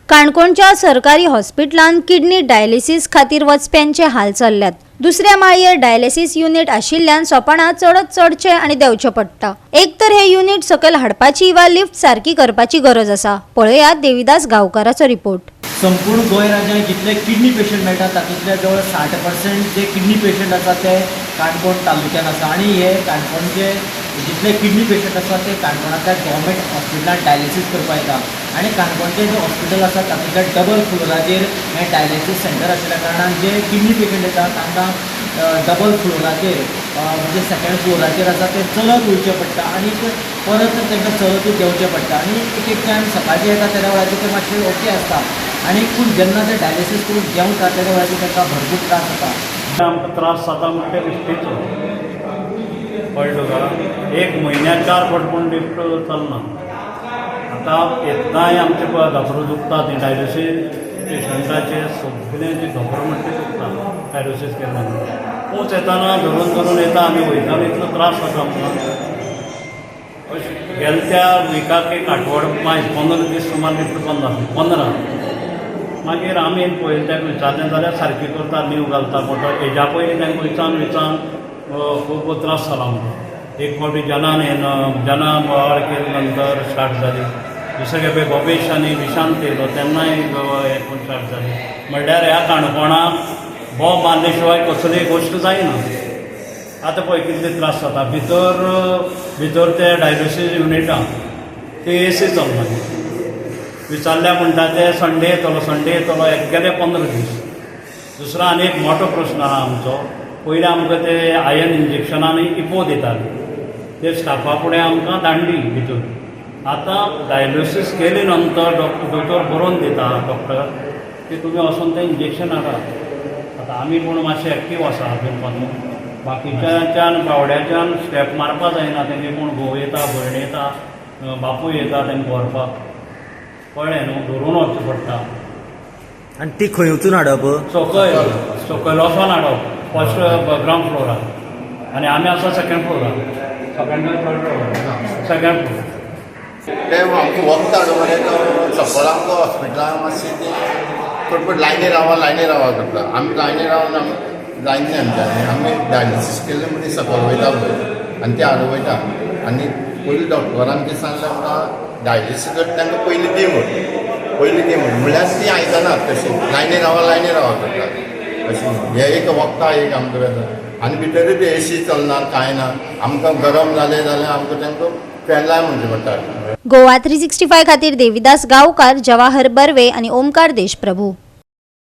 काणकोणच्या सरकारी हॉस्पिटलांत किडनी डायलिसीस खातीर वचप्यांचे हाल चल्ल्यात। दुसऱ्या माळयेर डायलिसीस युनिट आशिल्ल्यान सोपाणा चढत चढचे आनी देंवचे पडटा। एक तर हे युनिट सकयल हाडपाची वा लिफ्ट सारकी करपाची गरज आसा। पळयात देविदास गांवकाराचो रिपोर्ट। संपूर्ण गोंय राज्यांत जितले किडनी पेशंट मेळटात तातूंतले जवळ 60% जे किडनी पेशंट आसा ते काणकोण तालुक्यात आसा आनी हे काणकोणचे जितले किडनी पेशंट आसा ते काणकोणांतल्या गव्हर्मेंट हॉस्पिटलांत डायलिसीस करपाक येता आनी काणकोणचें जें हॉस्पिटल आसा तातूंतल्या डबल फ्लोराचेर हें डायलिसीस सेंटर आशिल्ल्या कारणान जे किडनी पेशंट येतात तांकां डबल फ्लोराचेर म्हणजे सेकंड फ्लोराचेर आसा ते चलत वयचें पडटा आनी परत तांकां चलतूच देंवचें पडटा आनी एक एक टायम सकाळचें येता त्या वेळाचेर ते मातशें ओके आसता आनी पूण जेन्ना ते डायलिसीस करून देंवता त्या वेळाचेर तांकां भरपूर त्रास जाता। आमकां त्रास जाता म्हणजे लिफ्टीचो कळ्ळो का? एक म्हयन्याक 4 फावट पूण लिफ्ट चलना। आतां येताय आमचे धोपरो दुखता ती डायलिसीस पेशंटाचे सगळ्यांची धोपरो म्हणटा दुखता डायलिसीस केन्ना पोच येताना धरून धरून येता आमी वयताना इतलो त्रास जाता आमकां। गेल्या त्या विकाक एक आठवड 15 दीस सुमार लिफ्ट बंद आसली 15 मागीर आमी पळयलें ताका विचारलें जाल्यार सारकी करता नीव घालता मोटो हेज्या पयलीं तांकां विचान खूब त्रास जाला आमकां। एक फावटी जनान जना वाड केले नंतर स्टार्ट जाली। दुसरे खेपे भवेश आनी विशांत येयलो तेन्नाय हें पूण स्टार्ट जाली। म्हणल्यार ह्या काणकोणाक बोब बांदले शिवाय कसलीय गोश्ट जायना। आतां पळय कितले त्रास जाता भितर ते डायलिसीस युनिटान ते AC चलना। विचारल्या म्हणटा ते संडे येतलो एक गेले 15 दीस। दुसरो आनी एक मोठो प्रश्न आहा आमचो। पयलीं आमकां ते आयन इंजेक्शनांनी इपो दिताले ते स्टाफा फुडें आमकां दांडी भितर। आतां डायलिसीस केले नंतर दोतोर बरोवन दिता डॉक्टर की तुमी वचून तें इंजेक्शन हाडात। आतां आमी पूण मातशे एक्टीव आसा घेवपाचो बाकीच्याच्यान बावड्याच्यान स्टेप मारपा जायना तेंगे कोण घोव येता भयण येता बापूय येता तेंकां व्हरपाक कळ्ळें न्हू धरून वचचें पडटा। आनी ती खंय वचून हाडप? सकयल वचोन हाडप फर्स्ट ग्रावंड फ्लोरार आनी आमी आसा सेकंड फ्लोरार सेकंड फ्लोर। ते आमकां वखद हाडूंक मरे सकयल आमकां हॉस्पिटलान मातशें ती थोडे लायनी रावा करता। आमी लायनी रावन जायना आमच्यानी आमी डायलिसीस केल्ले म्हणजे सकयल वयता पळय आनी ते हाडूंक वयता आनी पयलीं डॉक्टरान कितें सांगलें आमकां डायलिसीस करता तांकां पयलीं दी म्हूण म्हणल्यार ती आयकनात तशें लायनी रावा करतात अशें। हें एक वखदां एक आमकां येता आनी भितरूच AC चलना कांय ना। आमकां गरम जालें जाल्यार आमकां तांकां फॅन लाय म्हणचें पडटा। गोवा 365 खातीर देविदास गांवकार, जवाहर बर्वे आनी ओमकार देशप्रभू।